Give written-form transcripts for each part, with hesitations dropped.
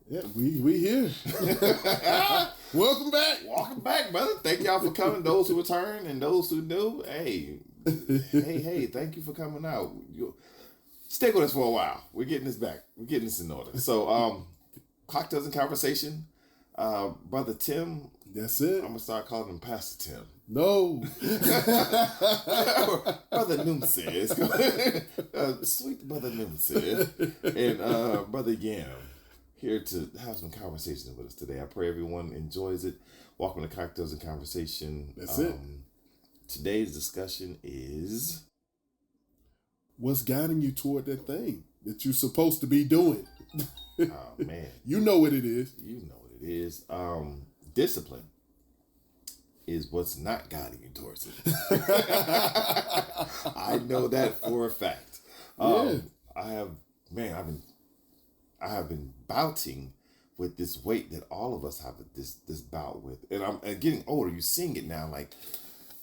Yeah, we here. Welcome back. Welcome back, brother. Thank y'all for coming. Those who returned and those who knew. Hey, thank you for coming out. Stick with us for a while. We're getting this back. We're getting this in order. So, cocktails and conversation. Brother Tim. That's it. I'm gonna start calling him Pastor Tim. No. Brother Noom says. Sweet Brother Noom says. And Brother Yam. Here to have some conversations with us today. I pray everyone enjoys it. Welcome to Cocktails and Conversation. That's it. Today's discussion is... what's guiding you toward that thing that you're supposed to be doing? Oh, man. You know what it is. You know what it is. Discipline is what's not guiding you towards it. I know that for a fact. I have been bouting with this weight that all of us have this bout with, and I'm getting older. You're seeing it now, like,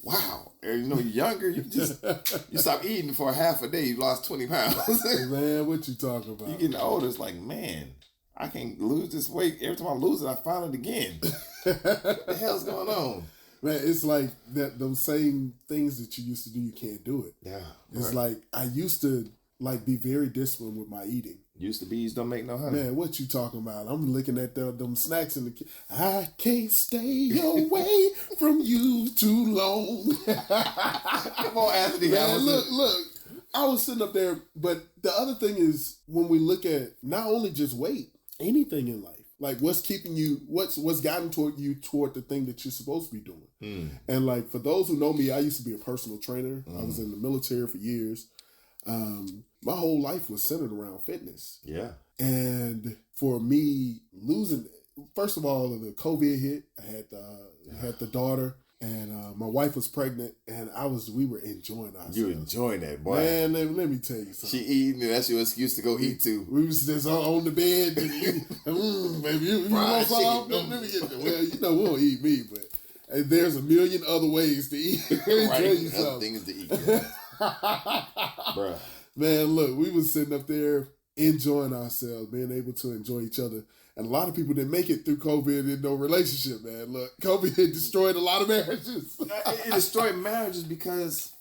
wow. And, you're younger. You stop eating for half a day. You lost 20 pounds. Man, what you talking about? You're getting older. It's like, man, I can't lose this weight. Every time I lose it, I find it again. What the hell's going on? Man, it's like that. Those same things that you used to do, you can't do it. Yeah, it's like I used to be very disciplined with my eating. Used to bees don't make no honey. Man, what you talking about? I'm looking at them snacks in the I can't stay away from you too long. Come on, Anthony. Man, look. I was sitting up there, but the other thing is when we look at not only just weight, anything in life, like what's keeping you, what's guiding toward the thing that you're supposed to be doing. And like for those who know me, I used to be a personal trainer. I was in the military for years. My whole life was centered around fitness. Yeah. And for me losing, first of all, the COVID hit. I had the daughter, and my wife was pregnant, and we were enjoying ourselves. You enjoying that, boy? Man, let me tell you something. She eating, and that's your excuse to go eat too. We was just on the bed, and baby, you want some? Let me get there. Well, we don't eat meat, but there's a million other ways to eat. Right, other things to eat. Bruh. Man, look, we was sitting up there enjoying ourselves, being able to enjoy each other. And a lot of people didn't make it through COVID in no relationship, man. Look, COVID had destroyed a lot of marriages. It destroyed marriages because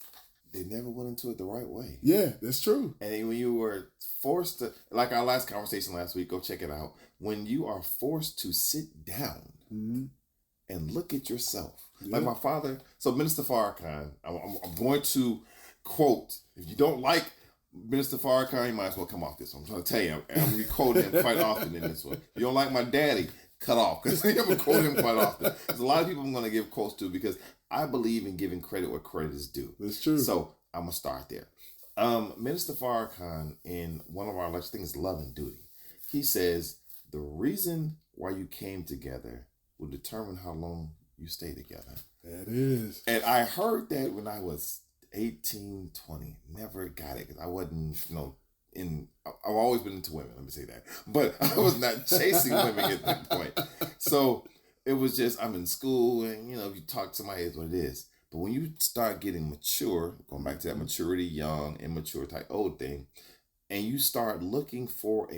they never went into it the right way. Yeah, that's true. And when you were forced to, like our last conversation last week, go check it out. When you are forced to sit down and look at yourself. Yeah. Like my father, so Minister Farrakhan, I'm going to quote, if you don't like Minister Farrakhan, you might as well come off this one. I'm trying to tell you, I'm going to be quoting him quite often in this one. If you don't like my daddy, cut off, because I'm going to quote him quite often. There's a lot of people I'm going to give quotes to because I believe in giving credit where credit is due. That's true. So I'm going to start there. Minister Farrakhan, in one of our lectures, I think it's Love and Duty, he says, the reason why you came together will determine how long you stay together. That is. And I heard that when I was 18, 20, never got it because I wasn't, I've always been into women, let me say that. But I was not chasing women at that point. So it was just, I'm in school and, if you talk to somebody, it's what it is. But when you start getting mature, going back to that maturity, young, immature type old thing, and you start looking for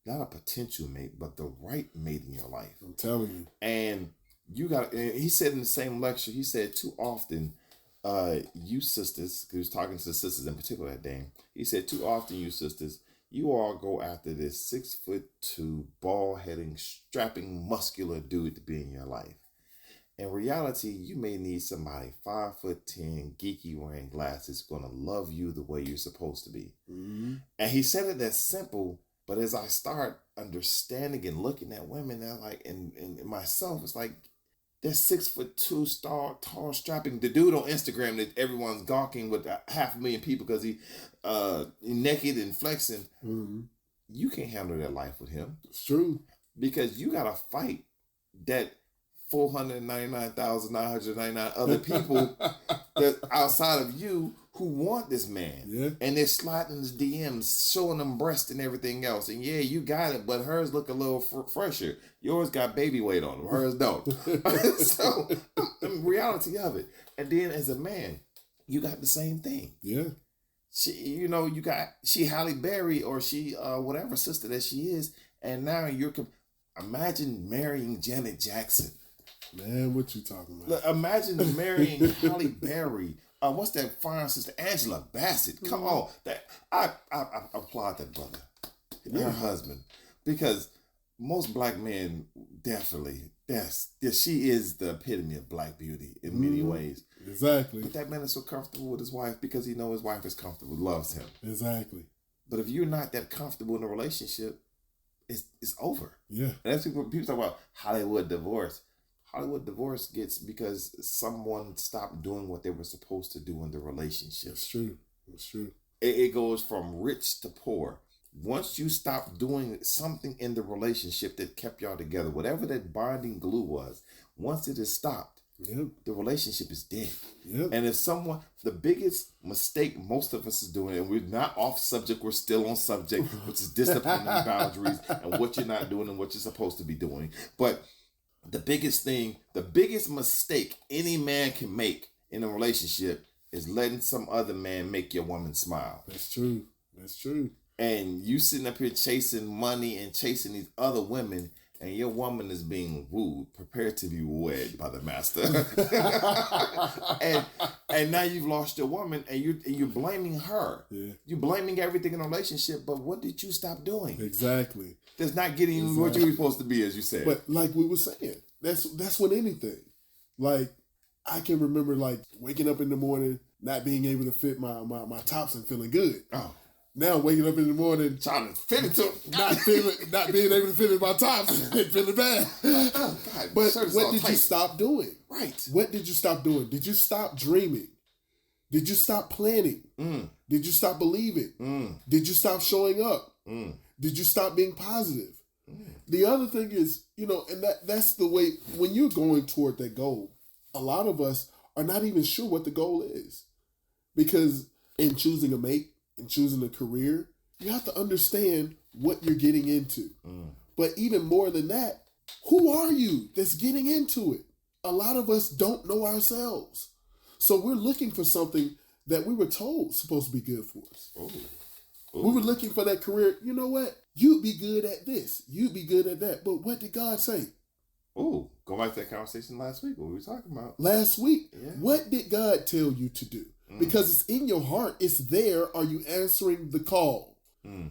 not a potential mate, but the right mate in your life. I'm telling you. And he said in the same lecture, he said too often, you sisters, because he was talking to the sisters in particular that day, he said, too often you sisters, you all go after this 6'2", bald-headed, strapping, muscular dude to be in your life. In reality, you may need somebody 5'10", geeky, wearing glasses, going to love you the way you're supposed to be. Mm-hmm. And he said it that simple, but as I start understanding and looking at women, and myself, it's like, that 6'2", tall, strapping, the dude on Instagram that everyone's gawking with 500,000 people because he naked and flexing. Mm-hmm. You can't handle that life with him. It's true. Because you got to fight that 499,999 other people that outside of you who want this man. Yeah. And they're sliding his DMs, showing them breast and everything else. And yeah, you got it, but hers look a little fresher. Yours got baby weight on them. Hers don't. So, the reality of it. And then as a man, you got the same thing. Yeah. She Halle Berry or she whatever sister that she is. And now Imagine marrying Janet Jackson. Man, what you talking about? Look, imagine marrying Halle Berry. What's that fine sister? Angela Bassett. Come on. I applaud that brother. Her husband. Because most black men definitely, she is the epitome of black beauty in many ways. Exactly. But that man is so comfortable with his wife because he knows his wife is comfortable, loves him. Exactly. But if you're not that comfortable in a relationship, it's over. Yeah. And that's people talk about Hollywood divorce. Hollywood divorce gets because someone stopped doing what they were supposed to do in the relationship. That's true. That's true. It goes from rich to poor. Once you stop doing something in the relationship that kept y'all together, whatever that bonding glue was, once it is stopped, the relationship is dead. Yep. And if the biggest mistake most of us is doing, and we're not off subject, we're still on subject, which is disciplining boundaries and what you're not doing and what you're supposed to be doing. But the biggest mistake any man can make in a relationship is letting some other man make your woman smile. That's true. That's true. And you sitting up here chasing money and chasing these other women, and your woman is being wooed, prepared to be wed by the master. and now you've lost your woman, and you're blaming her. Yeah. You're blaming everything in a relationship, but what did you stop doing? Exactly. That's not getting you what you were supposed to be, as you said. But like we were saying, that's with anything. Like, I can remember like waking up in the morning, not being able to fit my tops and feeling good. Oh. Now waking up in the morning trying to fit it to not being able to fit in my tops and feeling bad. Oh, God, but what did you stop doing? Right. What did you stop doing? Did you stop dreaming? Did you stop planning? Did you stop believing? Did you stop showing up? Did you stop being positive? The other thing is, and that's the way, when you're going toward that goal, a lot of us are not even sure what the goal is. Because in choosing a mate, in choosing a career, you have to understand what you're getting into. But even more than that, who are you that's getting into it? A lot of us don't know ourselves. So we're looking for something that we were told supposed to be good for us. We were looking for that career. You know what? You'd be good at this. You'd be good at that. But what did God say? Oh, go back to that conversation last week. What we were talking about? Last week. Yeah. What did God tell you to do? Because it's in your heart. It's there. Are you answering the call?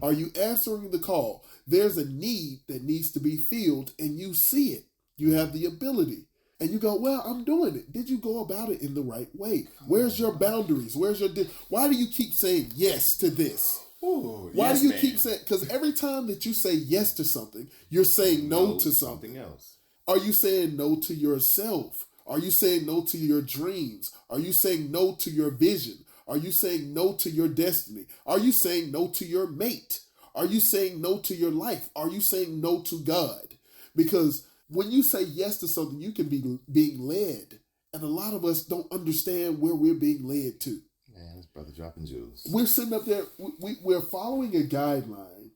Are you answering the call? There's a need that needs to be filled, and you see it. You have the ability. And you go, well, I'm doing it. Did you go about it in the right way? Where's your boundaries? Why do you keep saying yes to this? Ooh, why do you keep saying? Because every time that you say yes to something, you're saying no to something else. Are you saying no to yourself? Are you saying no to your dreams? Are you saying no to your vision? Are you saying no to your destiny? Are you saying no to your mate? Are you saying no to your life? Are you saying no to God? Because when you say yes to something, you can be being led. And a lot of us don't understand where we're being led to. Man, this brother dropping jewels. We're sitting up there, we're following a guideline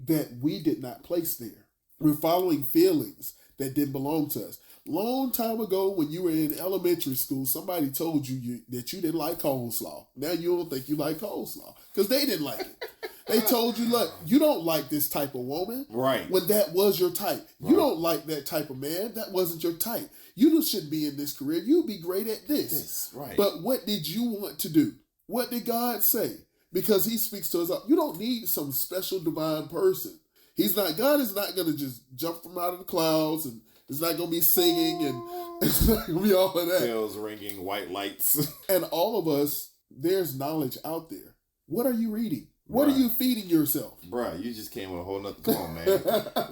that we did not place there. We're following feelings that didn't belong to us. Long time ago, when you were in elementary school, somebody told you that you didn't like coleslaw. Now you don't think you like coleslaw because they didn't like it. They told you, look, you don't like this type of woman. Right. When that was your type. Right. You don't like that type of man. That wasn't your type. You shouldn't be in this career. You'd be great at this. Right. But what did you want to do? What did God say? Because he speaks to us. You don't need some special divine person. God is not going to just jump from out of the clouds, and it's not going to be singing, and it's not going to be all of that. Bells ringing, white lights. And all of us, there's knowledge out there. What are you reading? What are you feeding yourself? Bruh, you just came with a whole nother... Come on, man.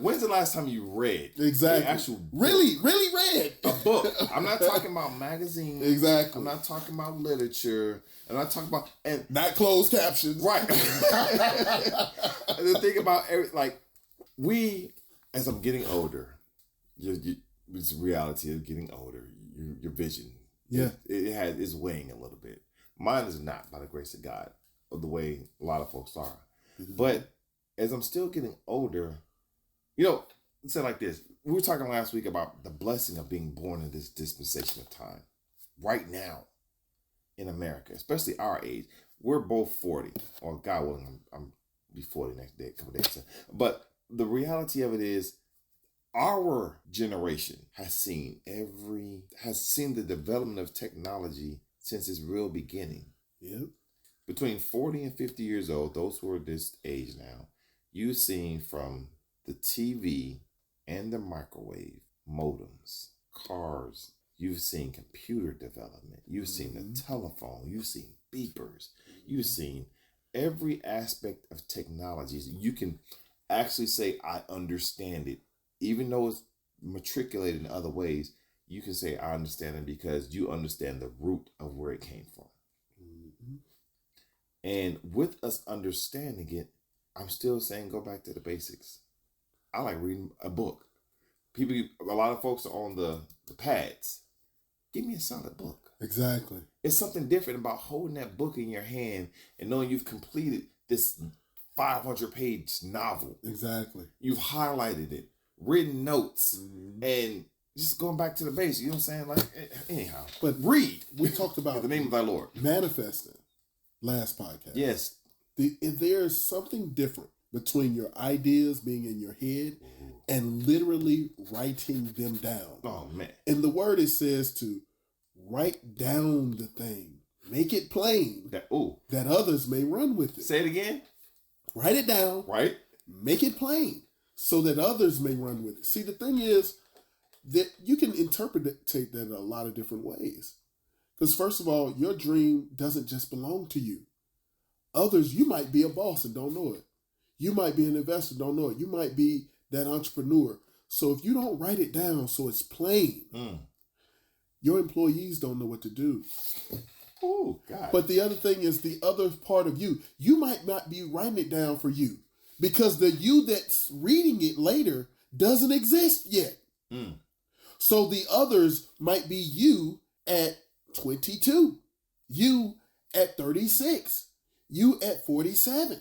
When's the last time you read? Exactly. The actual book? Really read. A book. I'm not talking about magazines. Exactly. I'm not talking about literature. I'm not talking about... Not closed captions. Right. And the thing about... we, as I'm getting older, it's reality of getting older. Your vision. Yeah. It's weighing a little bit. Mine is not, by the grace of God, of the way a lot of folks are. Mm-hmm. But as I'm still getting older, let's say like this. We were talking last week about the blessing of being born in this dispensation of time. Right now, in America, especially our age, we're both 40. Or God willing, I'm be 40 next day, a couple days. But the reality of it is, Our generation has seen the development of technology since its real beginning. Yep. Between 40 and 50 years old, those who are this age now, you've seen from the TV and the microwave, modems, cars, you've seen computer development, you've seen the telephone, you've seen beepers, you've seen every aspect of technologies. You can actually say, I understand it. Even though it's matriculated in other ways, you can say, I understand it because you understand the root of where it came from. Mm-hmm. And with us understanding it, I'm still saying go back to the basics. I like reading a book. A lot of folks are on the pads. Give me a solid book. Exactly. It's something different about holding that book in your hand and knowing you've completed this 500-page novel. Exactly. You've highlighted it, written notes, and just going back to the basics. You know what I'm saying? Like, anyhow. But read. We talked about in the name of thy Lord. Manifesting last podcast. Yes. There's something different between your ideas being in your head and literally writing them down. Oh, man. In the word, it says to write down the thing. Make it plain that others may run with it. Say it again. Write it down. Right. Make it plain so that others may run with it. See, the thing is that you can interpret that in a lot of different ways. Because first of all, your dream doesn't just belong to you. Others, you might be a boss and don't know it. You might be an investor, don't know it. You might be that entrepreneur. So if you don't write it down so it's plain, your employees don't know what to do. Oh, God. But the other thing is the other part of you might not be writing it down for you because the you that's reading it later doesn't exist yet. So the others might be you at 22, you at 36, you at 47,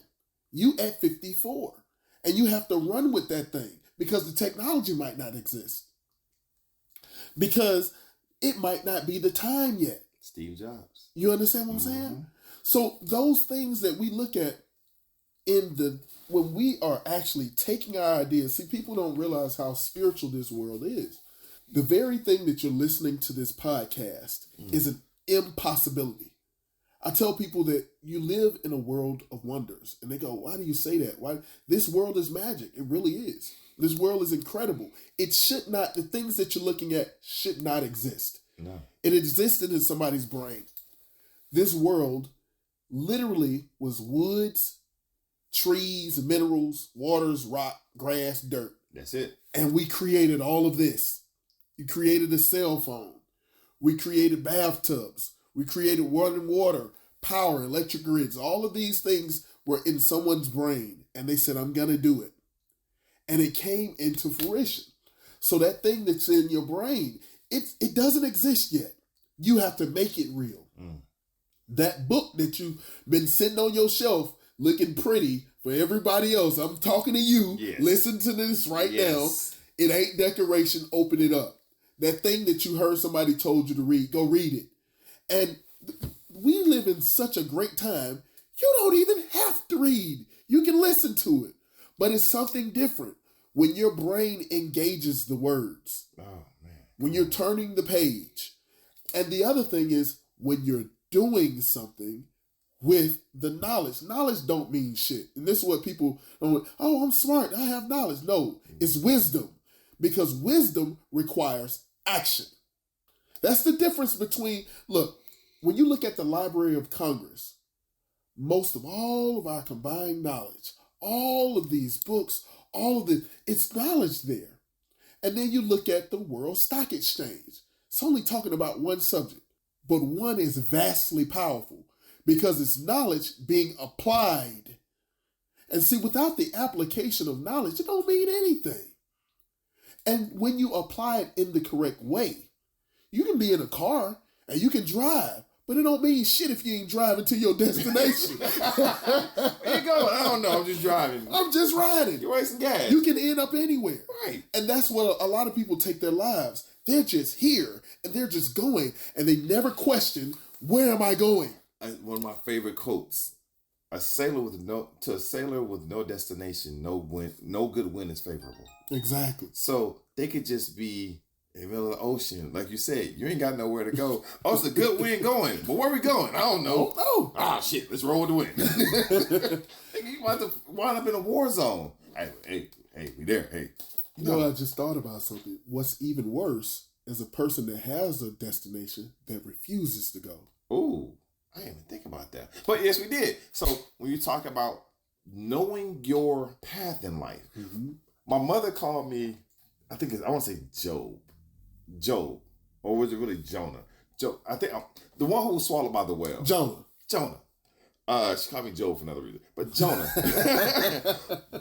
you at 54. And you have to run with that thing because the technology might not exist. Because it might not be the time yet. Steve Jobs. You understand what I'm saying? So those things that we look at when we are actually taking our ideas, see, people don't realize how spiritual this world is. The very thing that you're listening to this podcast is an impossibility. I tell people that you live in a world of wonders, and they go, why do you say that? Why? This world is magic. It really is. This world is incredible. It should not, the things that you're looking at should not exist. No. It existed in somebody's brain. This world literally was woods, trees, minerals, waters, rock, grass, dirt. That's it. And we created all of this. We created a cell phone. We created bathtubs. We created water, power, electric grids. All of these things were in someone's brain. And they said, I'm going to do it. And it came into fruition. So that thing that's in your brain, it doesn't exist yet. You have to make it real. That book that you've been sitting on your shelf looking pretty for everybody else. I'm talking to you. Yes. Listen to this right now. It ain't decoration. Open it up. That thing that you heard somebody told you to read, go read it. And we live in such a great time, you don't even have to read. You can listen to it. But it's something different when your brain engages the words. Oh, man. When you're turning the page. And the other thing is when you're doing something with the knowledge. Knowledge don't mean shit. And this is what people don't, oh, I'm smart, I have knowledge. No, it's wisdom. Because wisdom requires action. That's the difference between, look, when you look at the Library of Congress, most of all of our combined knowledge, all of these books, all of this, it's knowledge there. And then you look at the World Stock Exchange. It's only talking about one subject, but one is vastly powerful because it's knowledge being applied. And see, without the application of knowledge, it don't mean anything. And when you apply it in the correct way, you can be in a car and you can drive, but it don't mean shit if you ain't driving to your destination. Where you going? I don't know. I'm just driving. I'm just riding. You're wasting gas. You can end up anywhere. Right. And that's what a lot of people take their lives. They're just here and they're just going and they never question, where am I going? One of my favorite quotes a sailor with no destination, no good wind is favorable. Exactly. So they could just be in the middle of the ocean, like you said. You ain't got nowhere to go. Oh, it's a good wind going, but where we going? I don't know. Oh, Ah, shit. Let's roll with the wind. You about to wind up in a war zone. Hey, we there. Hey, you know, I just thought about something. What's even worse is a person that has a destination that refuses to go. Ooh, I didn't even think about that. But yes, we did. So when you talk about knowing your path in life, my mother called me, I want to say Job, or was it really Jonah? I think the one who was swallowed by the whale. Jonah. She called me Job for another reason, but Jonah.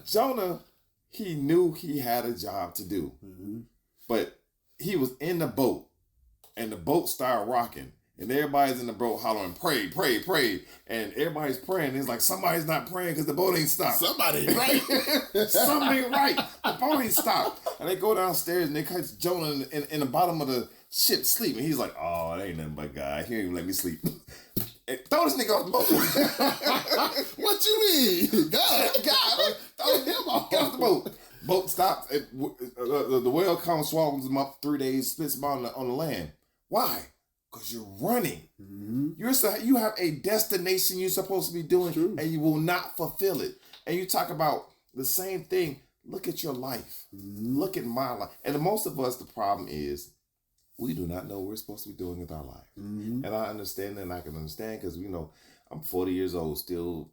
Jonah, he knew he had a job to do, but he was in the boat, and the boat started rocking. And everybody's in the boat hollering, pray, pray, pray. And everybody's praying. It's like somebody's not praying because the boat ain't stopped. Somebody ain't right. Something ain't right. The boat ain't stopped. And they go downstairs and they catch Jonah in the bottom of the ship sleeping. He's like, oh, it ain't nothing but God. He ain't even let me sleep. And throw this nigga off the boat. What you mean? God, throw him off. Get off the boat. Boat stops. The whale comes, swallows him up 3 days, spits him on the land. Why? Because you're running. You have a destination you're supposed to be doing, and you will not fulfill it. And you talk about the same thing. Look at your life. Look at my life. And most of us, the problem is we do not know what we're supposed to be doing with our life. And I understand that, and I can understand because, I'm 40 years old, still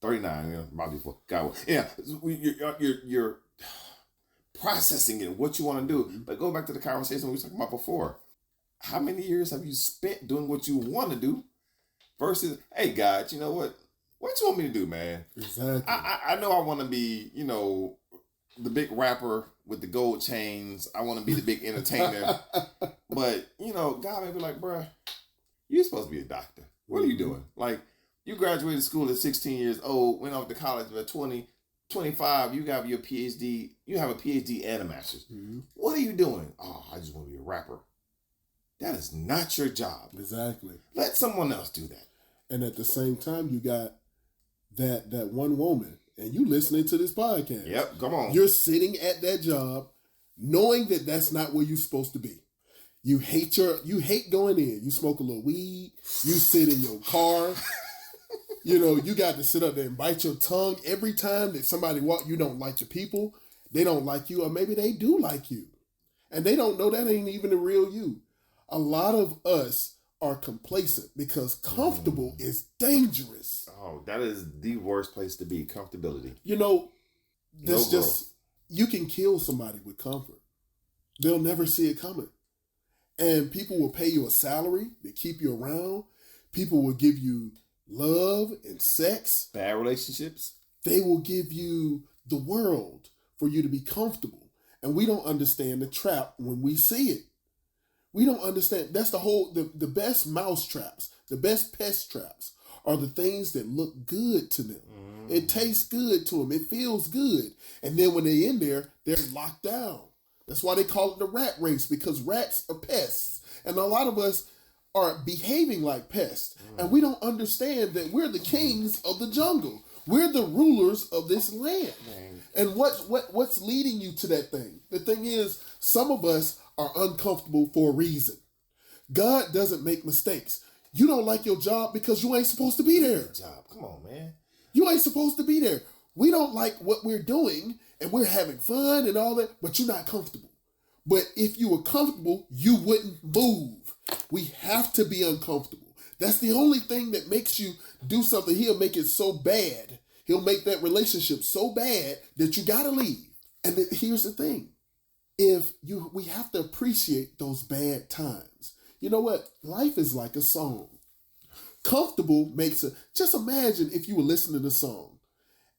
39, probably before. God, yeah, you're processing it, what you want to do. But go back to the conversation we were talking about before. How many years have you spent doing what you want to do versus, hey, God, you know what? What you want me to do, man? Exactly. I know I want to be, the big rapper with the gold chains. I want to be the big entertainer. But, God may be like, bruh, you're supposed to be a doctor. What are you doing? Like, you graduated school at 16 years old, went off to college at 20, 25, you got your PhD. You have a PhD and a master's. What are you doing? Oh, I just want to be a rapper. That is not your job. Exactly. Let someone else do that. And at the same time, you got that one woman, and you listening to this podcast. Yep, come on. You're sitting at that job, knowing that that's not where you're supposed to be. You hate going in. You smoke a little weed. You sit in your car. You got to sit up there and bite your tongue every time that somebody walk. You don't like the people. They don't like you, or maybe they do like you, and they don't know that ain't even the real you. A lot of us are complacent because comfortable is dangerous. Oh, that is the worst place to be, comfortability. You can kill somebody with comfort. They'll never see it coming. And people will pay you a salary to keep you around. People will give you love and sex. Bad relationships. They will give you the world for you to be comfortable. And we don't understand the trap when we see it. We don't understand. That's the best mouse traps, the best pest traps are the things that look good to them. It tastes good to them. It feels good. And then when they're in there, they're locked down. That's why they call it the rat race, because rats are pests. And a lot of us are behaving like pests. And we don't understand that we're the kings of the jungle. We're the rulers of this land. And what's leading you to that thing? The thing is, some of us are uncomfortable for a reason. God doesn't make mistakes. You don't like your job because you ain't supposed to be there. Job, come on, man. You ain't supposed to be there. We don't like what we're doing, and we're having fun and all that, but you're not comfortable. But if you were comfortable, you wouldn't move. We have to be uncomfortable. That's the only thing that makes you do something. He'll make it so bad. He'll make that relationship so bad that you gotta leave. And here's the thing. We have to appreciate those bad times. You know what? Life is like a song. Comfortable just imagine if you were listening to a song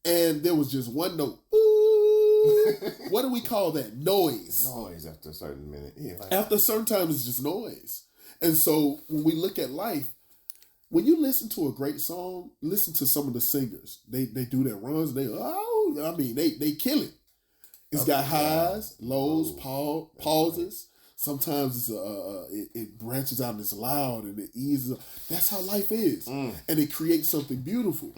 and there was just one note. Ooh, what do we call that? Noise. Noise after a certain minute. Yeah, after a certain time, it's just noise. And so when we look at life, when you listen to a great song, listen to some of the singers. They do their runs. They kill it. It's got highs, lows, pauses. Sometimes it branches out and it's loud and it eases up. That's how life is. And it creates something beautiful.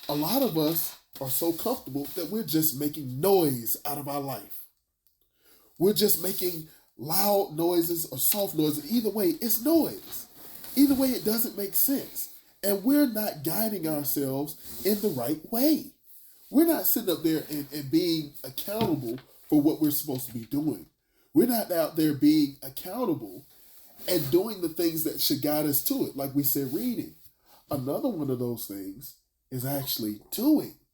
A lot of us are so comfortable that we're just making noise out of our life. We're just making loud noises or soft noises. Either way, it's noise. Either way, it doesn't make sense. And we're not guiding ourselves in the right way. We're not sitting up there and being accountable for what we're supposed to be doing. We're not out there being accountable and doing the things that should guide us to it. Like we said, reading. Another one of those things is actually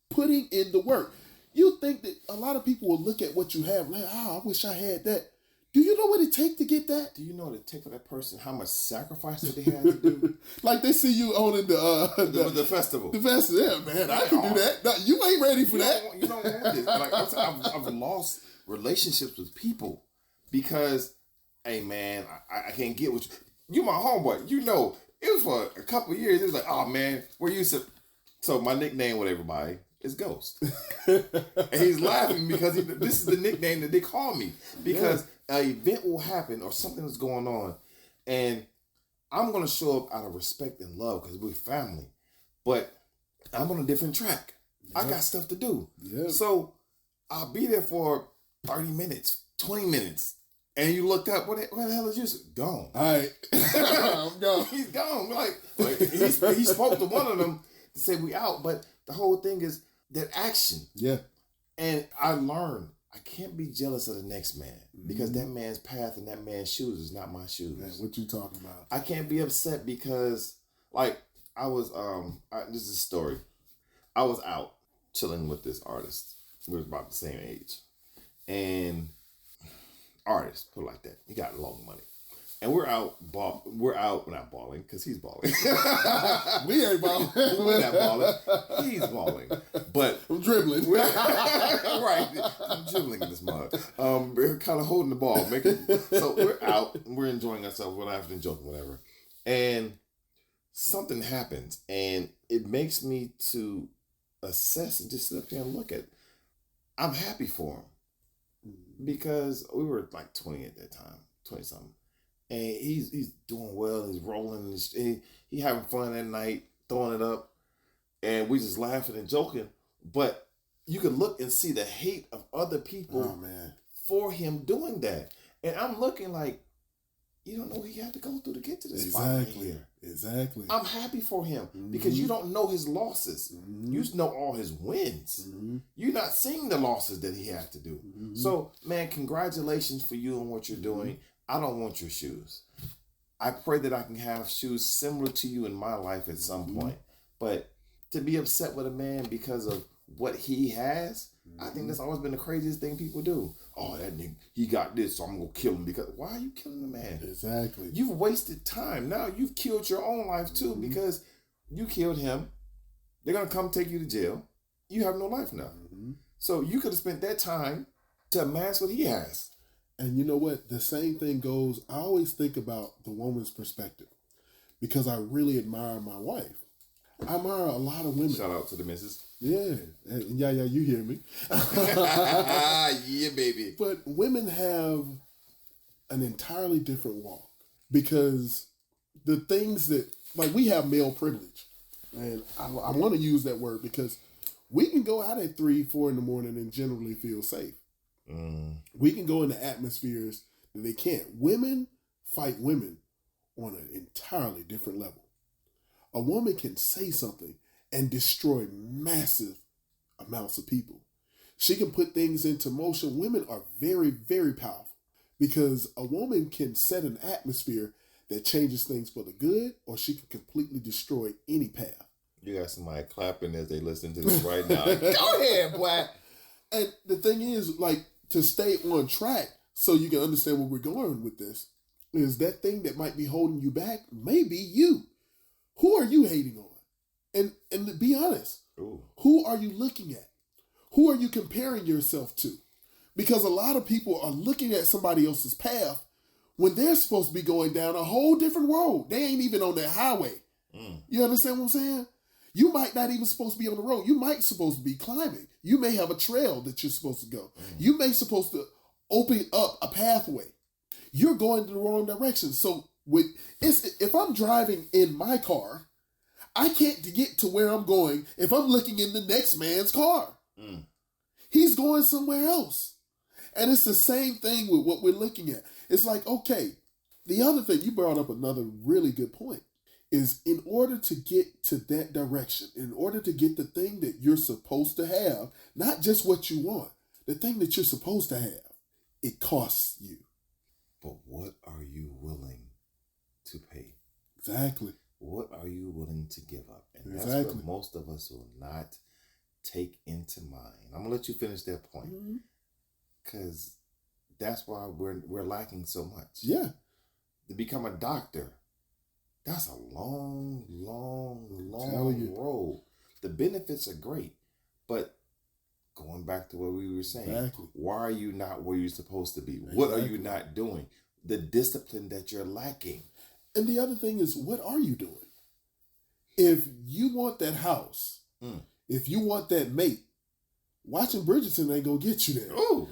putting in the work. You think that a lot of people will look at what you have like, I wish I had that. Do you know what it takes to get that? Do you know what it takes for that person? How much sacrifice that they had to do? Like they see you owning the festival. The festival, yeah, man, I can do that. No, you ain't ready for that. You don't want this. Like I've lost relationships with people because, hey man, I can't get with you. You my homeboy. You know, it was for a couple of years. It was like, oh man, we're used to. So my nickname with everybody is Ghost, and he's laughing because this is the nickname that they call me because. An event will happen or something is going on, and I'm going to show up out of respect and love because we're family, but I'm on a different track. Yep. I got stuff to do. Yep. So I'll be there for 30 minutes, 20 minutes, and you look up, where the hell is you? Gone. All right. I'm gone. He's gone. Like he spoke to one of them to say we out, but the whole thing is that action. Yeah. And I learned I can't be jealous of the next man because that man's path and that man's shoes is not my shoes. Man, what you talking about? I can't be upset because, like, I was, this is a story. I was out chilling with this artist. We were about the same age. And artist, put it like that. He got long money. And we're out, we're not balling, because he's balling. We ain't balling. We're not balling. He's balling. But I'm dribbling. Right. I'm dribbling in this mug. We're kind of holding the ball. So we're out, and we're enjoying ourselves, we're laughing and joking, whatever. And something happens, and it makes me to assess and just sit up there and look at it. I'm happy for him. Because we were like 20 at that time, 20-something. And he's doing well. He's rolling. He having fun that night, throwing it up, and we just laughing and joking. But you can look and see the hate of other people for him doing that. And I'm looking like, you don't know what he had to go through to get to this spot right here. Exactly. I'm happy for him because you don't know his losses. You know all his wins. You're not seeing the losses that he had to do. So, man, congratulations for you and what you're doing. I don't want your shoes. I pray that I can have shoes similar to you in my life at some point. But to be upset with a man because of what he has, I think that's always been the craziest thing people do. Oh, that nigga, he got this, so I'm going to kill him. Because why are you killing the man? Exactly. You've wasted time. Now you've killed your own life too because you killed him. They're going to come take you to jail. You have no life now. So you could have spent that time to amass what he has. And you know what? The same thing goes, I always think about the woman's perspective because I really admire my wife. I admire a lot of women. Shout out to the missus. Yeah. Yeah, you hear me. Yeah, baby. But women have an entirely different walk because the things that, like we have male privilege. And I want to use that word because we can go out at 3, 4 in the morning and generally feel safe. We can go into atmospheres that they can't. Women fight women on an entirely different level. A woman can say something and destroy massive amounts of people. She can put things into motion. Women are very, very powerful because a woman can set an atmosphere that changes things for the good, or she can completely destroy any path. You got somebody clapping as they listen to this right now. Go ahead, boy. And the thing is, like, to stay on track so you can understand where we're going with this, is that thing that might be holding you back may be you. Who are you hating on? And be honest, who are you looking at? Who are you comparing yourself to? Because a lot of people are looking at somebody else's path when they're supposed to be going down a whole different road. They ain't even on their highway. You understand what I'm saying? You might not even supposed to be on the road. You might supposed to be climbing. You may have a trail that you're supposed to go. You may supposed to open up a pathway. You're going in the wrong direction. So if I'm driving in my car, I can't get to where I'm going if I'm looking in the next man's car. Mm. He's going somewhere else. And it's the same thing with what we're looking at. It's like, okay, the other thing, you brought up another really good point, is in order to get to that direction, in order to get the thing that you're supposed to have, not just what you want, the thing that you're supposed to have, it costs you. But what are you willing to pay? Exactly. What are you willing to give up? And that's Exactly. what most of us will not take into mind. I'm going to let you finish that point. Because that's why we're lacking so much. Yeah. To become a doctor, that's a long road. The benefits are great, but going back to what we were saying, exactly. Why are you not where you're supposed to be? Exactly. What are you not doing? The discipline that you're lacking. And the other thing is, what are you doing? If you want that house, if you want that mate, watching Bridgerton ain't gonna get you there. Oh,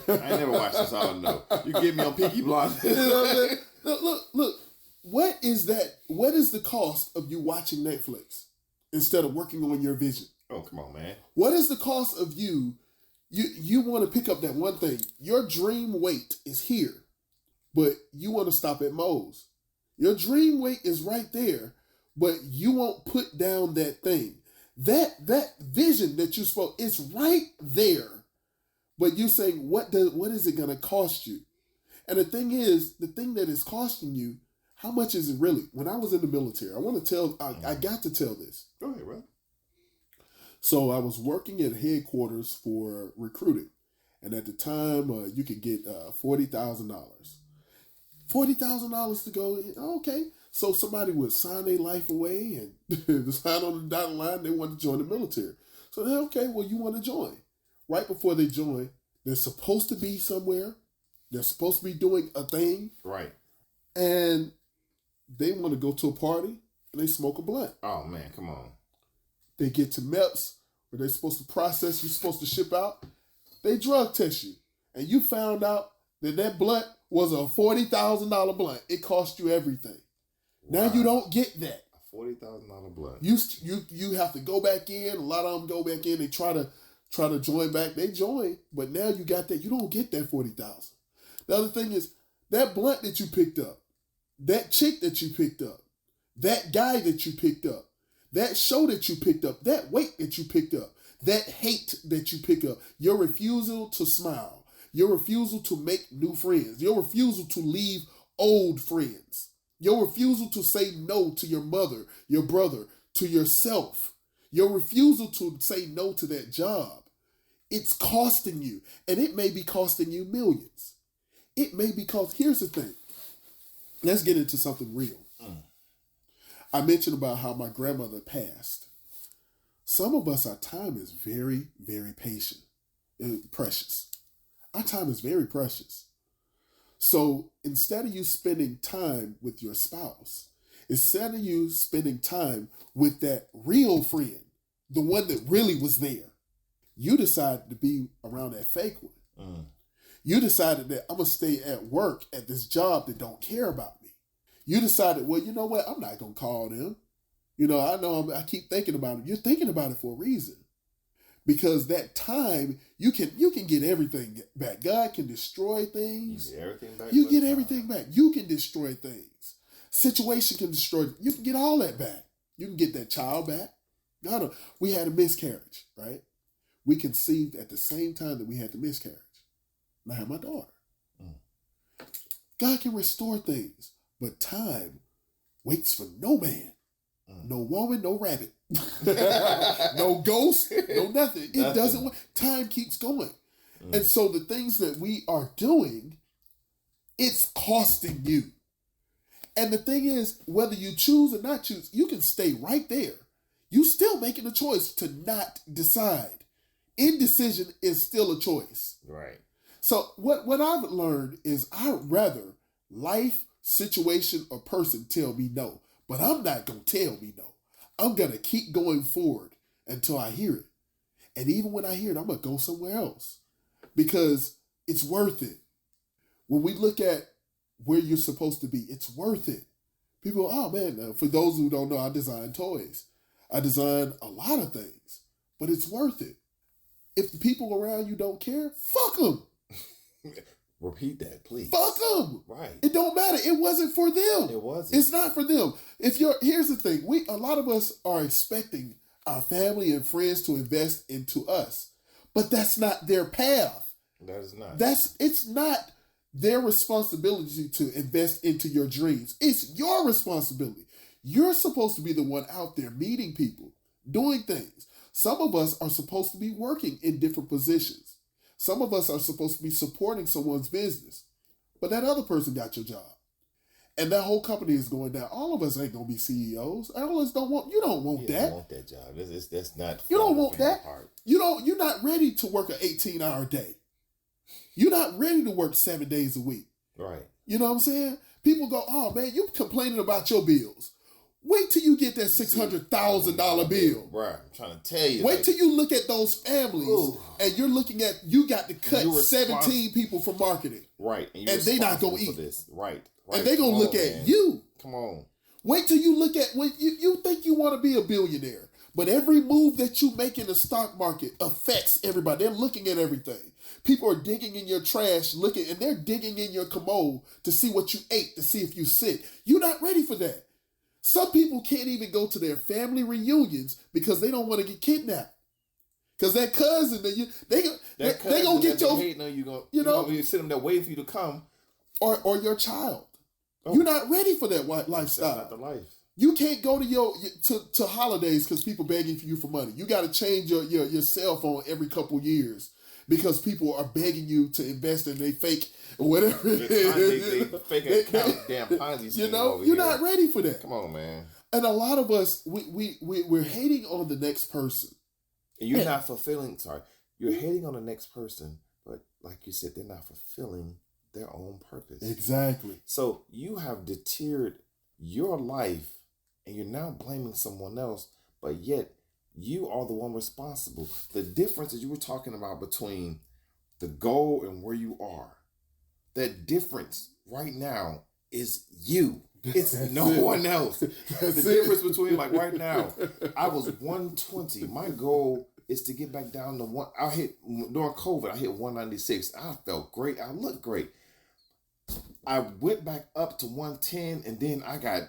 I ain't never watched this, so I don't know. You get me on Peaky Blinders. You know what I mean? Look. What is that? What is the cost of you watching Netflix instead of working on your vision? Oh, come on, man. What is the cost of you want to pick up that one thing? Your dream weight is here, but you want to stop at Moe's. Your dream weight is right there, but you won't put down that thing. That vision that you're supposed, it's right there, but you're saying, what is it going to cost you? And the thing is, the thing that is costing you, how much is it really? When I was in the military, I got to tell this. Go ahead, bro. So I was working at headquarters for recruiting, and at the time, you could get $40,000. $40,000 to go. Okay, so somebody would sign their life away and sign on the dotted line. They want to join the military. So they're okay. Well, you want to join? Right before they join, they're supposed to be somewhere. They're supposed to be doing a thing. Right. And they want to go to a party and they smoke a blunt. Oh man, come on. They get to MEPS where they're supposed to process, you're supposed to ship out. They drug test you. And you found out that blunt was a $40,000 blunt. It cost you everything. Wow. Now you don't get that. A $40,000 blunt. You have to go back in. A lot of them go back in. They try to join back. They join, but now you got that. You don't get that $40,000. The other thing is that blunt that you picked up, that chick that you picked up, that guy that you picked up, that show that you picked up, that weight that you picked up, that hate that you pick up, your refusal to smile, your refusal to make new friends, your refusal to leave old friends, your refusal to say no to your mother, your brother, to yourself, your refusal to say no to that job. It's costing you, and it may be costing you millions. It may be here's the thing. Let's get into something real. I mentioned about how my grandmother passed. Some of us, our time is very, very precious. Our time is very precious. So instead of you spending time with your spouse, instead of you spending time with that real friend, the one that really was there, you decided to be around that fake one. You decided that I'm going to stay at work at this job that don't care about me. You decided, well, you know what? I'm not going to call them. I keep thinking about it. You're thinking about it for a reason. Because that time, you can get everything back. God can destroy things. You get everything back. You get everything back. You can destroy things. Situation can destroy. You can get all that back. You can get that child back. We had a miscarriage, right? We conceived at the same time that we had the miscarriage. And I had my daughter. God can restore things, but time waits for no man. No woman, no rabbit. No ghost, no nothing. It doesn't. Time keeps going. And so the things that we are doing, it's costing you. And the thing is, whether you choose or not choose, you can stay right there. You still making a choice to not decide. Indecision is still a choice. Right. So what I've learned is I'd rather life, situation, or person tell me no. But I'm not going to tell me no. I'm going to keep going forward until I hear it. And even when I hear it, I'm going to go somewhere else. Because it's worth it. When we look at where you're supposed to be, it's worth it. People go, oh man, for those who don't know, I design toys. I design a lot of things, but it's worth it. If the people around you don't care, fuck them. Repeat that, please. Fuck them. Right. It don't matter. It wasn't for them. It wasn't. It's not for them. Here's the thing. A lot of us are expecting our family and friends to invest into us, but that's not their path. That is not. It's not their responsibility to invest into your dreams. It's your responsibility. You're supposed to be the one out there meeting people, doing things. Some of us are supposed to be working in different positions. Some of us are supposed to be supporting someone's business, but that other person got your job. And that whole company is going down. All of us ain't going to be CEOs. All of us don't want, you don't want that. You don't want that job. That's not. You don't want that. You're not ready to work an 18-hour day. You're not ready to work 7 days a week. Right. You know what I'm saying? People go, oh man, you complaining about your bills. Wait till you get that $600,000 bill. Right. I'm trying to tell you. Wait till you look at those families and you're looking at, you got to cut 17 people from marketing. Right. And they not going to eat. This. Right. And they going to look at you. Come on. Wait till you look at, when you think you want to be a billionaire, but every move that you make in the stock market affects everybody. They're looking at everything. People are digging in your trash, and they're digging in your commode to see what you ate, to see if you sick. You're not ready for that. Some people can't even go to their family reunions because they don't want to get kidnapped. Because that cousin, they gonna get your, hating on you sit them there waiting for you to come, or your child. Oh. You're not ready for that lifestyle. That's not the life. You can't go to holidays because people begging for you for money. You got to change your cell phone every couple years because people are begging you to invest in they fake whatever it is. They fake account, damn Ponzi scheme. You're not ready for that. Come on, man. And a lot of us, we're hating on the next person. And you're not fulfilling. Sorry, you're hating on the next person, but like you said, they're not fulfilling their own purpose. Exactly. So you have deterred your life, and you're now blaming someone else, but yet you are the one responsible. The difference that you were talking about between the goal and where you are, that difference right now is you. It's no one else. The difference between, like right now, I was 120. My goal is to get back down to one. During COVID, I hit 196. I felt great. I looked great. I went back up to 110, and then I got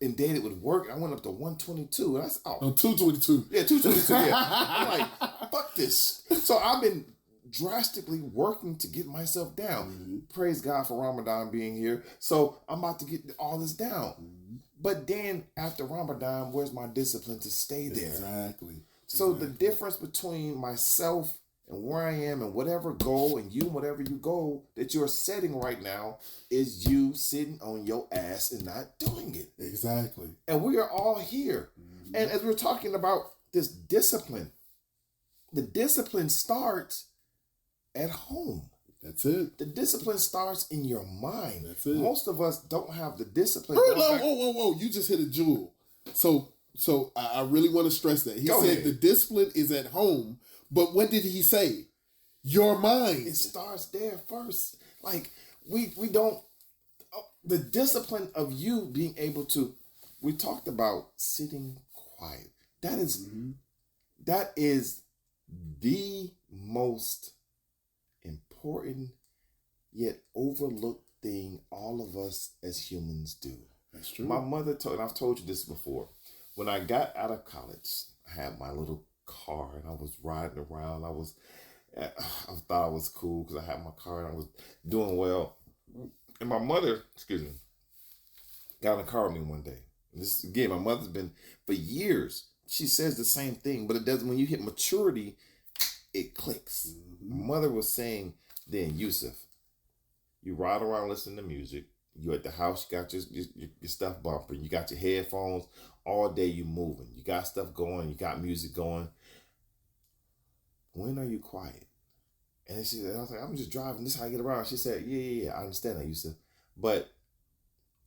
indebted with work. I went up to 122. And I said, 222. Yeah, 222. Yeah. I'm like, fuck this. So I've been drastically working to get myself down. Mm-hmm. Praise God for Ramadan being here. So I'm about to get all this down. Mm-hmm. But then after Ramadan, where's my discipline to stay there? Exactly. So the difference between myself and where I am and whatever goal and you, whatever you goal that you're setting right now is you sitting on your ass and not doing it. Exactly. And we are all here. Mm-hmm. And as we're talking about this discipline, the discipline starts at home. That's it. The discipline starts in your mind. That's it. Most of us don't have the discipline. Whoa. You just hit a jewel. So I really want to stress that. He said the discipline is at home, but what did he say? Your mind. It starts there first. Like, we don't, the discipline of you being able to, we talked about sitting quiet. That is the most important yet overlooked thing all of us as humans do. That's true. My mother told, and I've told you this before, when I got out of college, I had my little car and I was riding around. I thought I was cool because I had my car and I was doing well. And my mother, got in a car with me one day. And this, again, my mother's been, for years, she says the same thing, but it doesn't, when you hit maturity, it clicks. Mm-hmm. My mother was saying then, Yusuf, you ride around listening to music. You at the house, you got your stuff bumping. You got your headphones. All day you moving. You got stuff going. You got music going. When are you quiet? And I was like, I'm just driving. This is how I get around. She said, yeah, I understand that, Yusuf. But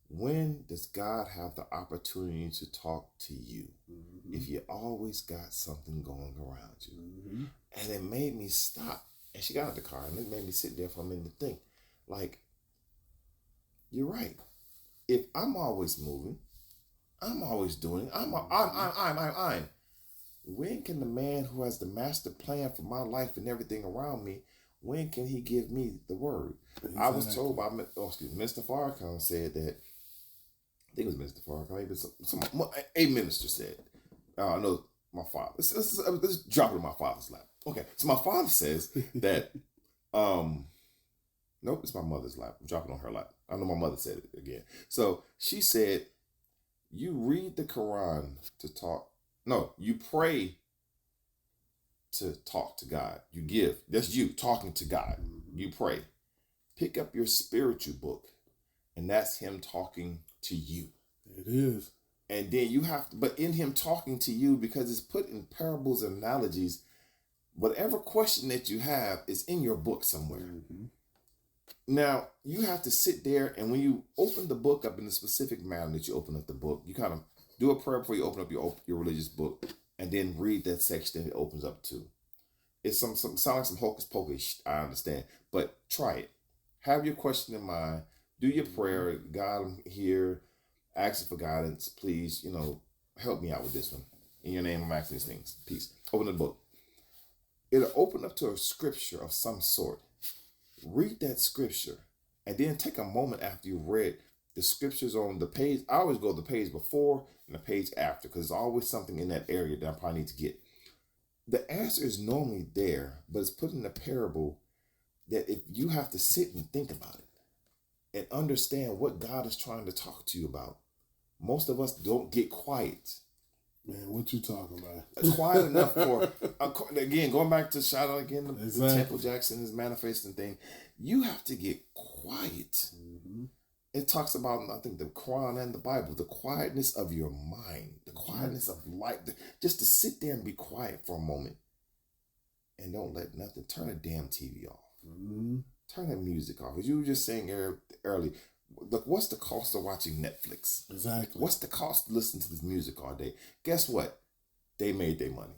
when does God have the opportunity to talk to you? Mm-hmm. If you always got something going around you. Mm-hmm. And it made me stop. And she got out of the car and it made me sit there for a minute to think. Like, you're right. if I'm always moving, I'm always doing, I'm, when can the man who has the master plan for my life and everything around me, when can he give me the word? Exactly. I was told by, Mr. Farrakhan said that, I think it was Mr. Farrakhan, maybe a minister said, I know my father, let's drop it in my father's lap. Okay, so my father says that, nope, it's my mother's lap. I'm dropping on her lap. I know my mother said it again. So she said, you read the Quran to talk. No, you pray to talk to God. You give. That's you talking to God. You pray. Pick up your spiritual book, and that's him talking to you. It is. And then you have to, but in him talking to you, because it's put in parables and analogies, whatever question that you have is in your book somewhere. Mm-hmm. Now, you have to sit there, and when you open the book up in a specific manner that you open up the book, you kind of do a prayer before you open up your religious book, and then read that section it opens up to. It's sound like some hocus pocus, I understand, but try it. Have your question in mind. Do your prayer. God, I'm here, asking for guidance. Please, help me out with this one. In your name, I'm asking these things. Peace. Open the book. It'll open up to a scripture of some sort. Read that scripture, and then take a moment after you've read the scriptures on the page. I always go to the page before and the page after, because there's always something in that area that I probably need to get. The answer is normally there, but it's put in a parable that if you have to sit and think about it and understand what God is trying to talk to you about, most of us don't get quiet. Man, what you talking about? Quiet enough for, again, going back to shout out again, the Temple Jackson is manifesting thing. You have to get quiet. Mm-hmm. It talks about, I think, the Quran and the Bible, the quietness of your mind, the quietness of life, just to sit there and be quiet for a moment and don't let nothing, turn the damn TV off. Mm-hmm. Turn the music off. As you were just saying early, look, what's the cost of watching Netflix? Exactly. What's the cost of listening to this music all day? Guess what? They made their money.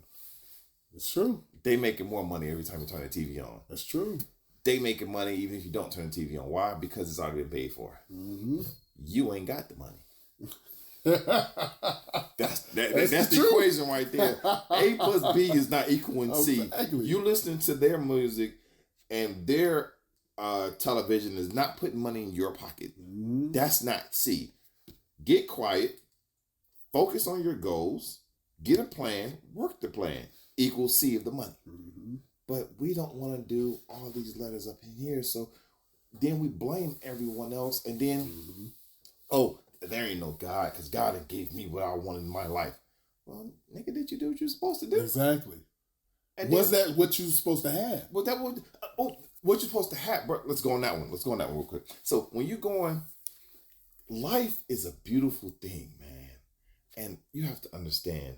It's true. They making more money every time you turn the TV on. That's true. They making money even if you don't turn the TV on. Why? Because it's already been paid for. Mm-hmm. You ain't got the money. That's the equation right there. A plus B is not equaling C. Exactly. You listening to their music and their television is not putting money in your pocket. Mm-hmm. That's not C. Get quiet. Focus on your goals. Get a plan. Work the plan. Equals C of the money. Mm-hmm. But we don't want to do all these letters up in here. So then we blame everyone else. And then, oh, there ain't no God because God had gave me what I wanted in my life. Well, nigga, did you do what you're supposed to do? Exactly. And was that what you were supposed to have? Well, that was, what you're supposed to have, bro. Let's go on that one. Real quick. So when you're going, life is a beautiful thing, man. And you have to understand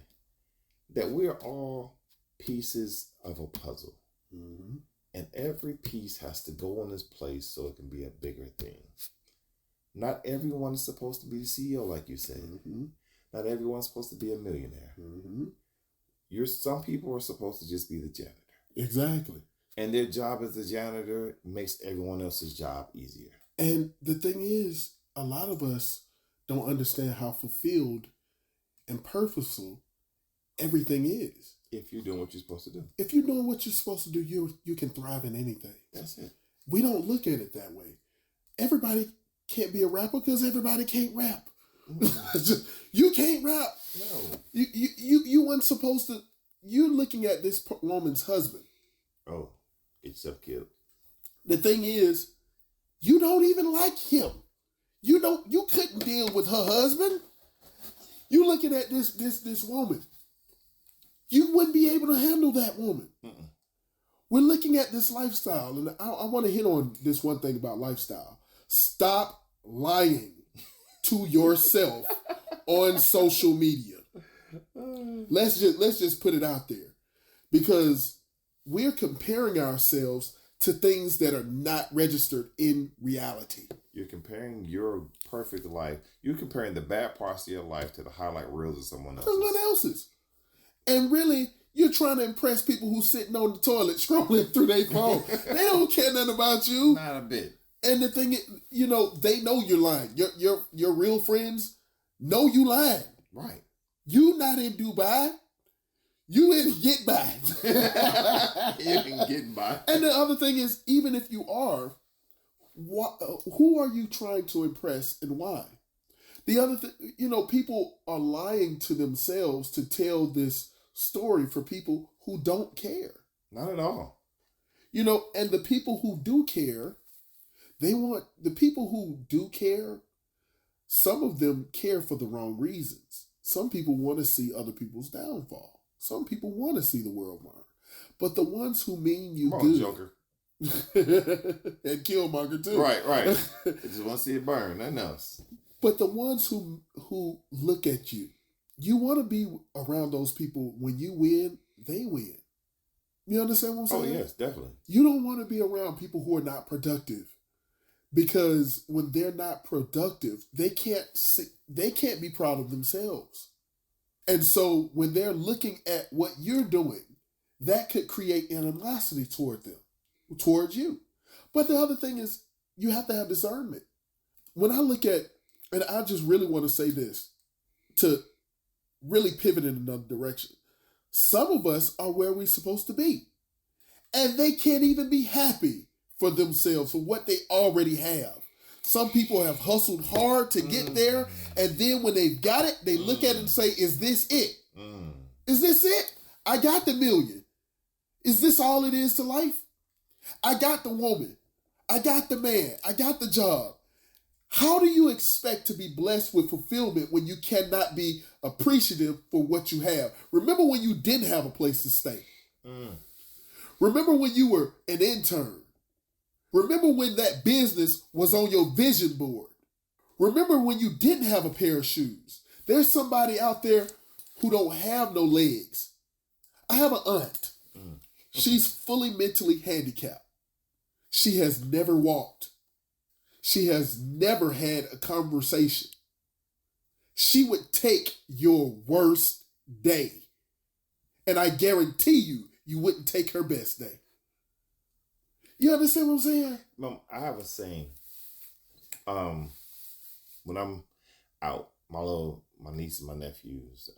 that we are all pieces of a puzzle. Mm-hmm. And every piece has to go in its place so it can be a bigger thing. Not everyone is supposed to be the CEO, like you said. Mm-hmm. Not everyone's supposed to be a millionaire. Mm-hmm. Some people are supposed to just be the janitor. Exactly. And their job as the janitor makes everyone else's job easier. And the thing is, a lot of us don't understand how fulfilled and purposeful everything is. If you're doing what you're supposed to do. If you're doing what you're supposed to do, you can thrive in anything. That's it. We don't look at it that way. Everybody can't be a rapper because everybody can't rap. You can't rap. No. You weren't supposed to. You're looking at this woman's husband. Oh, it's so cute. The thing is, you don't even like him. You couldn't deal with her husband. You looking at this woman. You wouldn't be able to handle that woman. Mm-mm. We're looking at this lifestyle, and I want to hit on this one thing about lifestyle. Stop lying to yourself on social media. Let's just put it out there, because we're comparing ourselves to things that are not registered in reality. You're comparing your perfect life. You're comparing the bad parts of your life to the highlight reels of someone else's. And really, you're trying to impress people who sitting on the toilet scrolling through their phone. They don't care nothing about you. Not a bit. And the thing is, they know you're lying. Your real friends know you lying. Right. You not in Dubai. You in get by. You in getting by. And the other thing is, even if you are, who are you trying to impress and why? The other thing, people are lying to themselves to tell this story for people who don't care. Not at all. And the people who do care, the people who do care, some of them care for the wrong reasons. Some people want to see other people's downfall. Some people want to see the world burn. But the ones who mean you good. Joker. And Killmonger too. Right. I just want to see it burn. Nothing else. But the ones who look at you, you want to be around those people. When you win, they win. You understand what I'm saying? Oh, yes, definitely. You don't want to be around people who are not productive. Because when they're not productive, they can't be proud of themselves. And so when they're looking at what you're doing, that could create animosity towards you. But the other thing is, you have to have discernment. When I look at, and I just really want to say this, to really pivot in another direction. Some of us are where we're supposed to be. And they can't even be happy for themselves, for what they already have. Some people have hustled hard to get there, and then when they've got it, they look at it and say, is this it? Is this it? I got the million. Is this all it is to life? I got the woman. I got the man. I got the job. How do you expect to be blessed with fulfillment when you cannot be appreciative for what you have? Remember when you didn't have a place to stay. Remember when you were an intern. Remember when that business was on your vision board. Remember when you didn't have a pair of shoes. There's somebody out there who don't have no legs. I have an aunt. She's fully mentally handicapped. She has never walked. She has never had a conversation. She would take your worst day. And I guarantee you wouldn't take her best day. You understand what I'm saying? Mom, I have a saying. When I'm out, my niece and my nephews,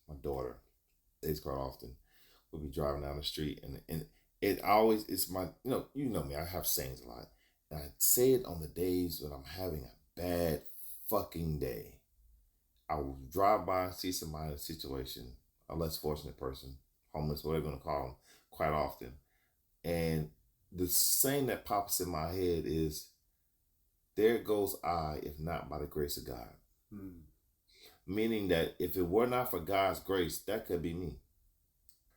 my daughter, they quite often, we'll be driving down the street, and it always is my, you know me, I have sayings a lot. And I say it on the days when I'm having a bad fucking day. I will drive by and see somebody in a situation, a less fortunate person, homeless, whatever you're going to call them, quite often. And the saying that pops in my head is, there goes I, if not by the grace of God. Meaning that if it were not for God's grace, that could be me.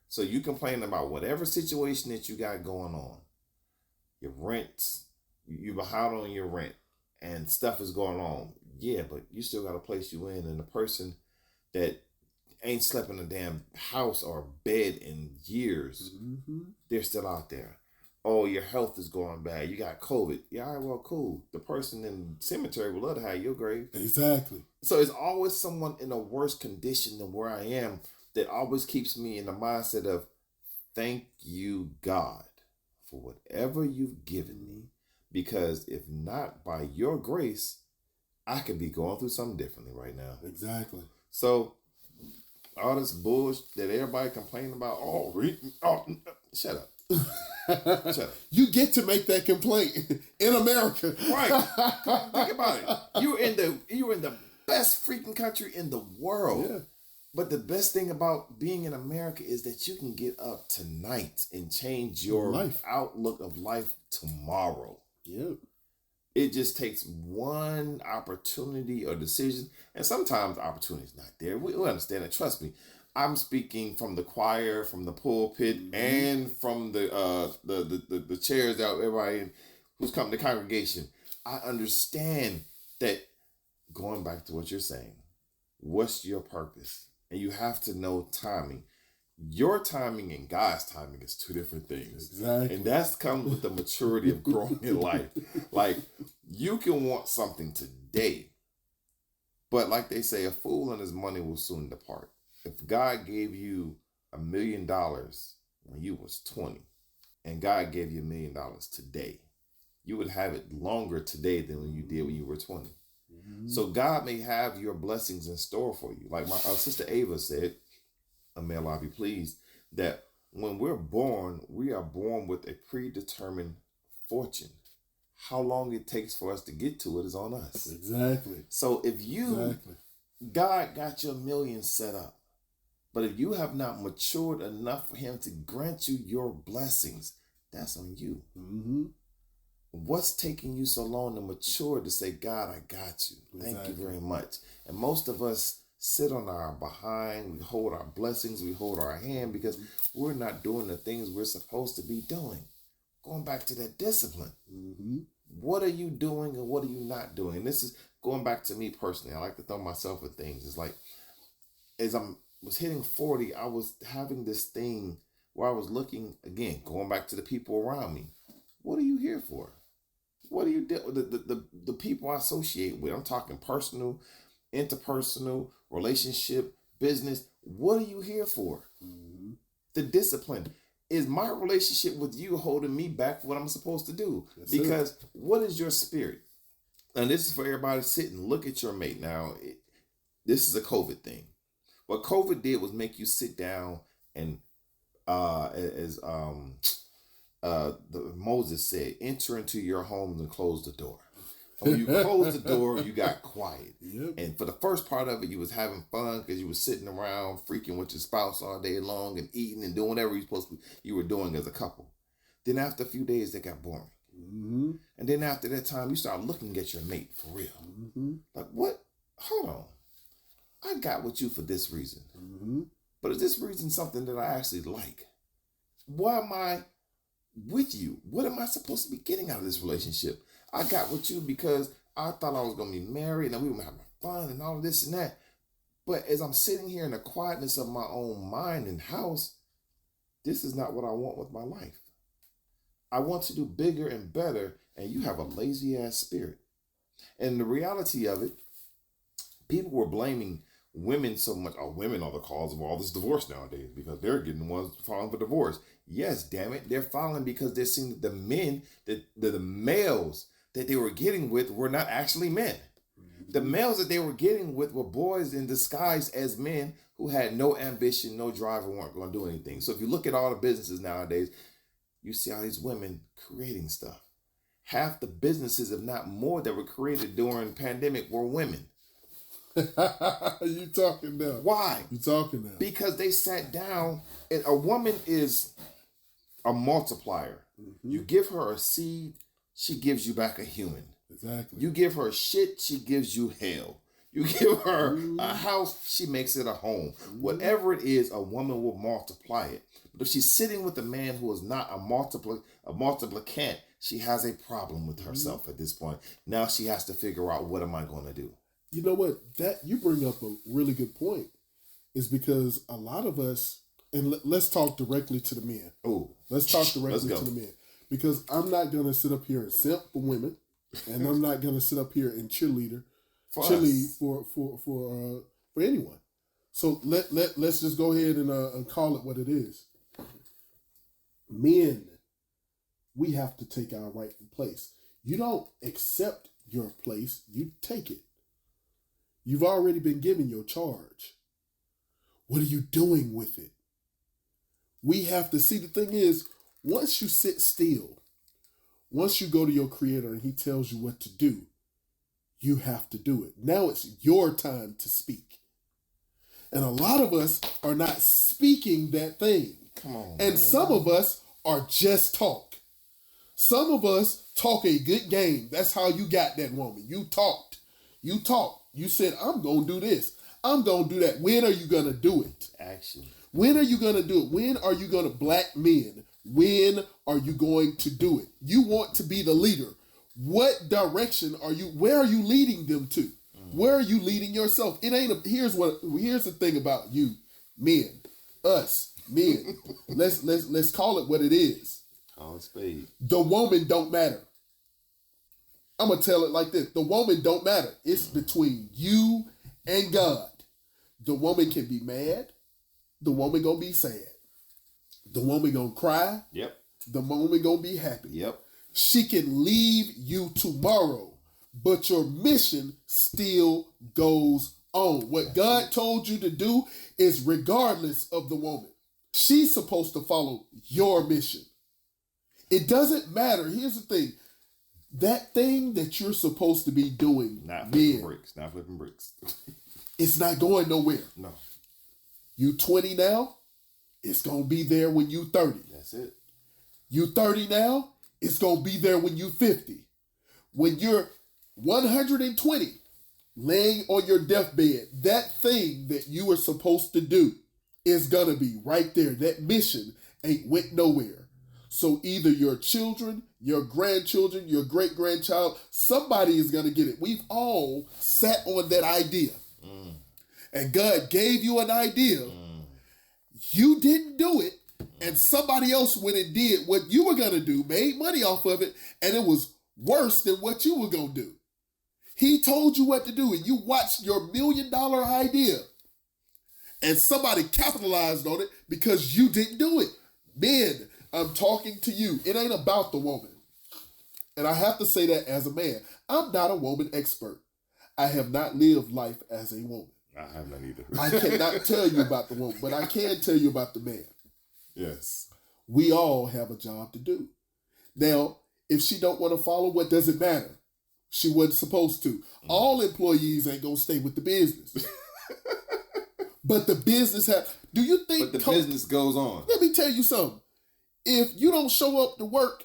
So you complain about whatever situation that you got going on, your rent, you behind on your rent, and stuff is going on. Yeah, but you still got a place you in, and the person that ain't slept in a damn house or bed in years, they're still out there. Oh, your health is going bad. You got COVID. Yeah, all right, well, cool. The person in the cemetery would love to have your grave. Exactly. So it's always someone in a worse condition than where I am that always keeps me in the mindset of, thank you, God, for whatever you've given me. Because if not by your grace, I could be going through something differently right now. Exactly. So all this bullshit that everybody complaining about, shut up. Shut up. You get to make that complaint in America. Right. Think about it. You're in the best freaking country in the world. Yeah. But the best thing about being in America is that you can get up tonight and change your outlook of life tomorrow. Yeah. It just takes one opportunity or decision. And sometimes the opportunity is not there. We understand it. Trust me. I'm speaking from the choir, from the pulpit, and from the chairs that everybody who's come to the congregation. I understand that. Going back to what you're saying, what's your purpose? And you have to know timing. Your timing and God's timing is two different things. Exactly. And that's comes with the maturity of growing in life. Like, you can want something today, but like they say, a fool and his money will soon depart. If God gave you $1 million when you was 20, and God gave you $1 million today, you would have it longer today than when you did when you were 20. Mm-hmm. So God may have your blessings in store for you. Like my sister Ava said, may Allah be pleased, that when we're born, we are born with a predetermined fortune. How long it takes for us to get to it is on us. Exactly. So if God got your millions set up, but if you have not matured enough for him to grant you your blessings, that's on you. Mm-hmm. What's taking you so long to mature to say, God, I got you. Thank you very much. And most of us sit on our behind, we hold our blessings, we hold our hand because we're not doing the things we're supposed to be doing. Going back to that discipline. Mm-hmm. What are you doing and what are you not doing? And this is going back to me personally. I like to throw myself at things. It's like, as I was hitting 40, I was having this thing where I was looking, again, going back to the people around me. What are you here for? What do you do? The people I associate with, I'm talking personal, interpersonal, relationship, business. What are you here for? Mm-hmm. The discipline. Is my relationship with you holding me back from what I'm supposed to do? That's because it. What is your spirit? And this is for everybody sitting. Look at your mate. Now, this is a COVID thing. What COVID did was make you sit down and, Moses said, enter into your homes and close the door. And when you closed the door, you got quiet. Yep. And for the first part of it, you was having fun because you was sitting around freaking with your spouse all day long and eating and doing whatever you were doing as a couple. Then after a few days, that got boring. Mm-hmm. And then after that time, you start looking at your mate for real. Mm-hmm. Like, what? Hold on. I got with you for this reason. Mm-hmm. But is this reason something that I actually like? Why am I with you? What am I supposed to be getting out of this relationship? I got with you because I thought I was going to be married and we were having fun and all of this and that. But as I'm sitting here in the quietness of my own mind and house, this is not what I want with my life. I want to do bigger and better, and you have a lazy ass spirit. And the reality of it, people were blaming women so much. Oh, women are the cause of all this divorce nowadays because they're getting the ones filing for divorce. Yes, damn it. They're filing because they're seeing that the men, the males that they were getting with were not actually men. Mm-hmm. The males that they were getting with were boys in disguise as men who had no ambition, no drive, and weren't going to do anything. So if you look at all the businesses nowadays, you see all these women creating stuff. Half the businesses, if not more, that were created during the pandemic were women. You talking now? Why? You talking now? Because they sat down, and a woman is a multiplier. Mm-hmm. You give her a seed, she gives you back a human. Exactly. You give her shit, she gives you hell. You give her a house, she makes it a home. Whatever it is, a woman will multiply it. But if she's sitting with a man who is not a multiplicant, she has a problem with herself at this point. Now she has to figure out, what am I going to do? You know what? That you bring up a really good point. Is because a lot of us, and let's talk directly to the men. Oh, let's talk directly to the men. Because I'm not going to sit up here and simp for women, and I'm not going to sit up here and cheerlead for anyone. So let's just go ahead and call it what it is. Men, we have to take our rightful place. You don't accept your place, you take it. You've already been given your charge. What are you doing with it? We have to see, the thing is, once you sit still, once you go to your creator and he tells you what to do, you have to do it. Now it's your time to speak. And a lot of us are not speaking that thing. Come on. And man. Some of us are just talk. Some of us talk a good game. That's how you got that woman. You talked. You said, I'm going to do this. I'm going to do that. When are you going to do it? Action. When are you going to do it? When are you going to, black men, when are you going to do it? You want to be the leader. What direction where are you leading them to? Where are you leading yourself? Here's the thing about you, men, us, men. let's call it what it is. Call it spade. The woman don't matter. I'm going to tell it like this. The woman don't matter. It's between you and God. The woman can be mad. The woman going to be sad. The woman going to cry. Yep. The woman going to be happy. Yep. She can leave you tomorrow, but your mission still goes on. What God told you to do is regardless of the woman. She's supposed to follow your mission. It doesn't matter. Here's the thing. That thing that you're supposed to be doing, not flipping bricks. It's not going nowhere. No. You 20 now, it's going to be there when you 30. That's it. You 30 now, it's going to be there when you 50. When you're 120, laying on your deathbed, that thing that you were supposed to do is going to be right there. That mission ain't went nowhere. So either your children, your grandchildren, your great-grandchild, somebody is going to get it. We've all sat on that idea. And God gave you an idea. You didn't do it. And somebody else went and did what you were going to do, made money off of it, and it was worse than what you were going to do. He told you what to do, and you watched your $1 million idea. And somebody capitalized on it because you didn't do it. Men, I'm talking to you. It ain't about the woman. And I have to say that as a man. I'm not a woman expert. I have not lived life as a woman. I have not either. I cannot tell you about the woman, but I can tell you about the man. Yes. We all have a job to do. Now, if she don't want to follow, what does it matter? She wasn't supposed to. All employees ain't going to stay with the business. But the business do you think... But the business goes on. Let me tell you something. If you don't show up to work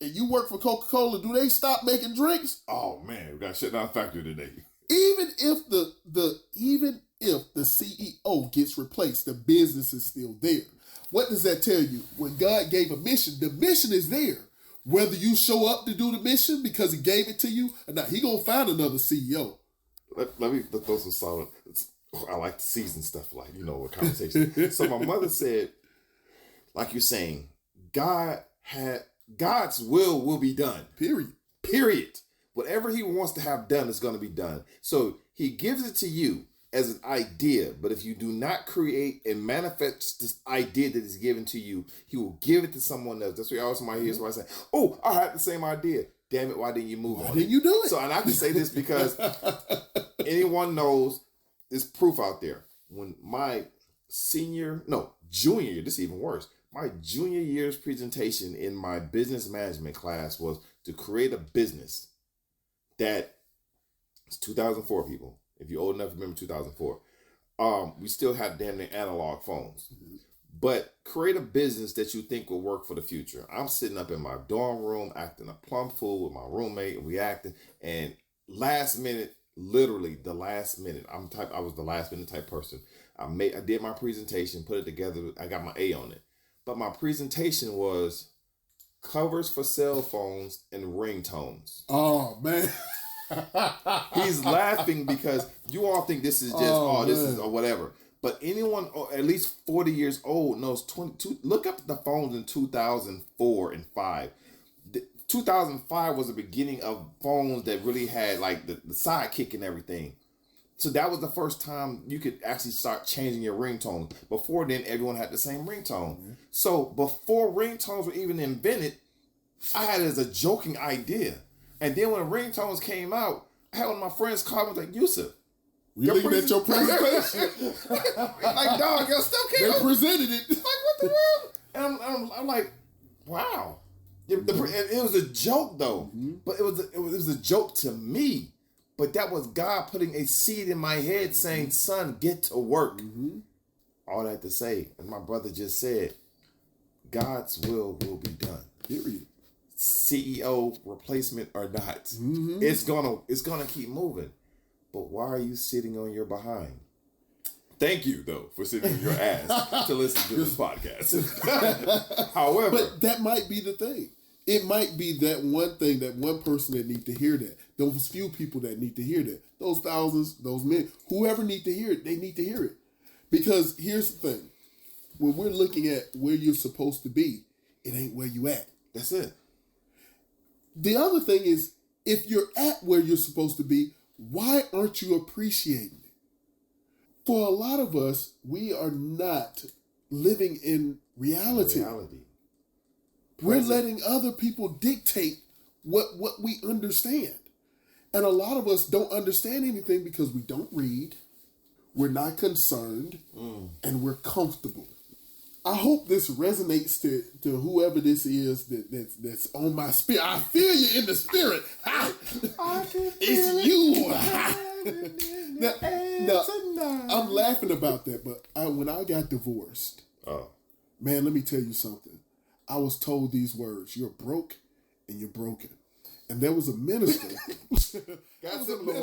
and you work for Coca-Cola, do they stop making drinks? Oh, man. We got to shut down the factory today. Even if the CEO gets replaced, the business is still there. What does that tell you? When God gave a mission, the mission is there. Whether you show up to do the mission because he gave it to you or not, he gonna find another CEO. Let me throw some solid. I like to season stuff like, a conversation. So my mother said, like you're saying, God's will be done. Period. Whatever he wants to have done is going to be done. So he gives it to you as an idea, but if you do not create and manifest this idea that is given to you, he will give it to someone else. That's why always somebody hears somebody say, "Oh, I had the same idea. Damn it, why didn't you move on? Why didn't you do it?" So, and I can say this because anyone knows there's proof out there. When my junior year, this is even worse. My junior year's presentation in my business management class was to create a business that it's 2004, people. If you're old enough to remember 2004, we still had damn near analog phones. Mm-hmm. But create a business that you think will work for the future. I'm sitting up in my dorm room acting a plum fool with my roommate, and we acting. And last minute, literally the last minute, I was the last minute type person. I did my presentation, put it together. I got my A on it. But my presentation was covers for cell phones and ringtones. Oh, man. He's laughing because you all think this is just, this is or whatever. But anyone at least 40 years old knows 22. Look up the phones in 2004 and 5. 2005 was the beginning of phones that really had like the sidekick and everything. So that was the first time you could actually start changing your ringtone. Before then, everyone had the same ringtone. Mm-hmm. So before ringtones were even invented, I had it as a joking idea. And then when the ringtones came out, I had one of my friends call me like, "Yusuf, we looking at your presentation." Like, dog, y'all still came. They presented it. Like, what the world? And I'm like, wow. It was a joke though, mm-hmm. But it was a joke to me. But that was God putting a seed in my head saying, "Son, get to work." Mm-hmm. All that to say, and my brother just said, God's will be done. Period. CEO replacement or not, mm-hmm. It's gonna keep moving. But why are you sitting on your behind? Thank you though for sitting on your ass to listen to this podcast. However, but that might be the thing. It might be that one thing, that one person that need to hear that. Those few people that need to hear that. Those thousands, those men, whoever need to hear it, they need to hear it. Because here's the thing. When we're looking at where you're supposed to be, it ain't where you at. That's it. The other thing is, if you're at where you're supposed to be, why aren't you appreciating it? For a lot of us, we are not living in reality. We're letting other people dictate what we understand. And a lot of us don't understand anything because we don't read, we're not concerned, and we're comfortable. I hope this resonates to whoever this is that's on my spirit. I feel you in the spirit. It's you. Now, I'm laughing about that, but when I got divorced, man, let me tell you something. I was told these words: "You're broke and you're broken." And there was a minister. Got similar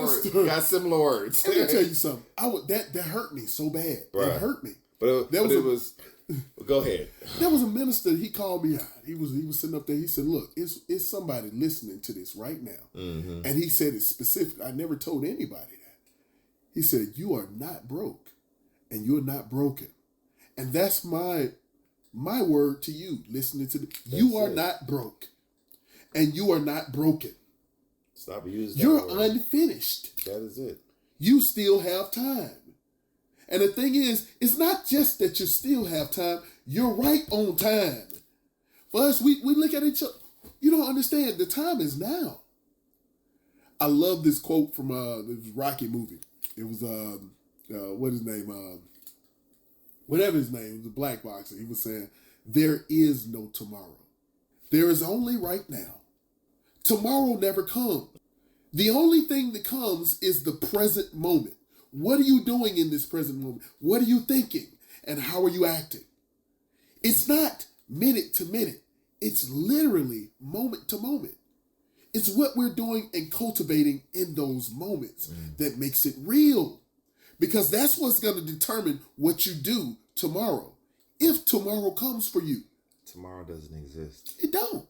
words. Let me tell you something. That hurt me so bad. Right. It hurt me. But go ahead. There was a minister. He called me out. He was sitting up there. He said, "Look, it's somebody listening to this right now." Mm-hmm. And he said it specific. I never told anybody that. He said, "You are not broke, and you're not broken." And that's my word to you. Listening to you are not broke. And you are not broken. Stop using that You're word. Unfinished. That is it. You still have time. And the thing is, it's not just that you still have time. You're right on time. For us, we look at each other. You don't understand. The time is now. I love this quote from the Rocky movie. It was, what his name? Whatever his name. It was a black boxer. He was saying, there is no tomorrow. There is only right now. Tomorrow never comes. The only thing that comes is the present moment. What are you doing in this present moment? What are you thinking? And how are you acting? It's not minute to minute. It's literally moment to moment. It's what we're doing and cultivating in those moments that makes it real. Because that's what's going to determine what you do tomorrow. If tomorrow comes for you. Tomorrow doesn't exist. It don't.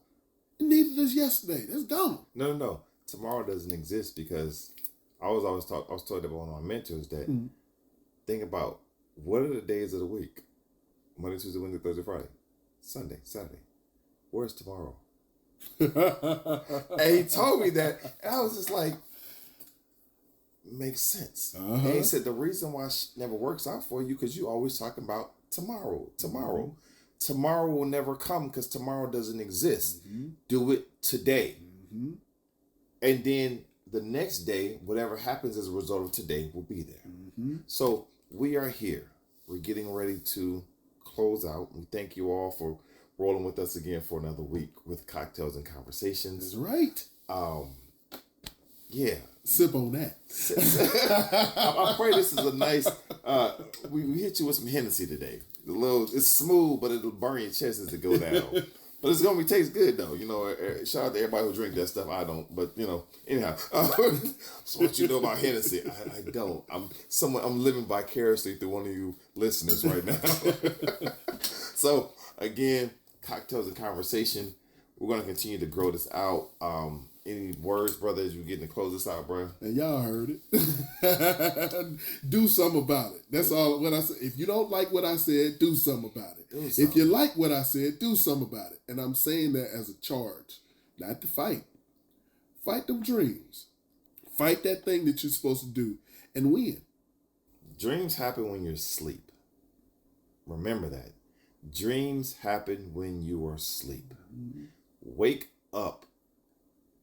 Neither does yesterday. That's gone. No. Tomorrow doesn't exist because I was told by one of my mentors that think about what are the days of the week? Monday, Tuesday, Wednesday, Thursday, Friday, Sunday, Saturday. Where's tomorrow? And he told me that, and I was just like, makes sense. And he said the reason why it never works out for you because you always talking about tomorrow. Tomorrow will never come because tomorrow doesn't exist. Do it today. And then the next day, whatever happens as a result of today will be there. So we are here. We're getting ready to close out. We thank you all for rolling with us again for another week with Cocktails and Conversations. That's right. Yeah. Sip on that. I pray this is a nice, we hit you with some Hennessy today. It's smooth, but it'll burn your chest as it go down. But it's gonna taste good though. You know, shout out to everybody who drink that stuff. I don't, but you know, anyhow. So what you know about Hennessy? I don't. I'm living vicariously through one of you listeners right now. So again, Cocktails and Conversation. We're gonna continue to grow this out. Any words, brother, as you getting to close this out, bro? And y'all heard it. Do something about it. That's all what I said. If you don't like what I said, do something about it. If you like what I said, do something about it. And I'm saying that as a charge, not to fight. Fight them dreams. Fight that thing that you're supposed to do and win. Dreams happen when you're asleep. Remember that. Dreams happen when you are asleep. Wake up.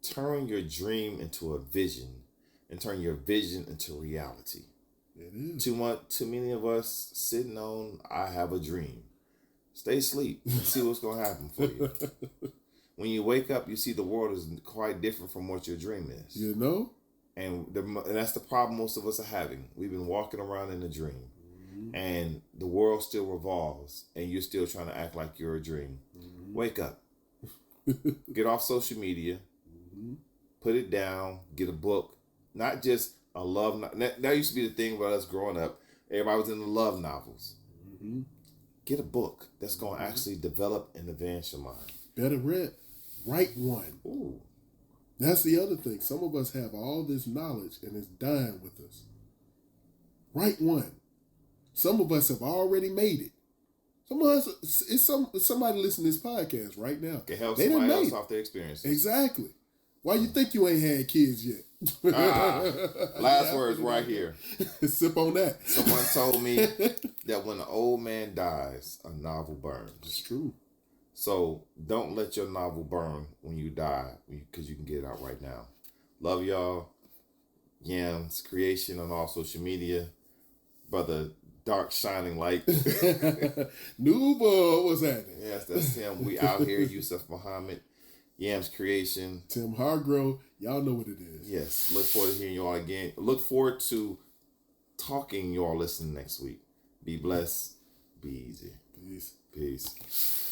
Turn your dream into a vision and turn your vision into reality. It is. Too many of us sitting on, I have a dream. Stay asleep and see what's going to happen for you. When you wake up, you see the world is quite different from what your dream is. You know? And that's the problem most of us are having. We've been walking around in a dream. And the world still revolves. And you're still trying to act like you're a dream. Wake up. Get off social media. Put it down. Get a book. Not just a love novel. That used to be the thing about us growing up. Everybody was into love novels. Get a book that's going to actually develop and advance your mind. Better write one. Ooh. That's the other thing. Some of us have all this knowledge and it's dying with us. Write one. Some of us have already made it. Some of us, it's somebody listening to this podcast right now. Can help somebody else off their experiences. Exactly. Why you think you ain't had kids yet? Last words right here. Sip on that. Someone told me that when an old man dies, a novel burns. It's true. So don't let your novel burn when you die, because you can get it out right now. Love y'all. Yams Creation on all social media. Brother Dark Shining Light. Nuba, what's happening? Yes, that's him. We out here. Yusuf Muhammad. Yams Creation. Tim Hargrove. Y'all know what it is. Yes. Look forward to hearing you all again. Look forward to talking you all listening next week. Be blessed. Be easy. Peace. Peace.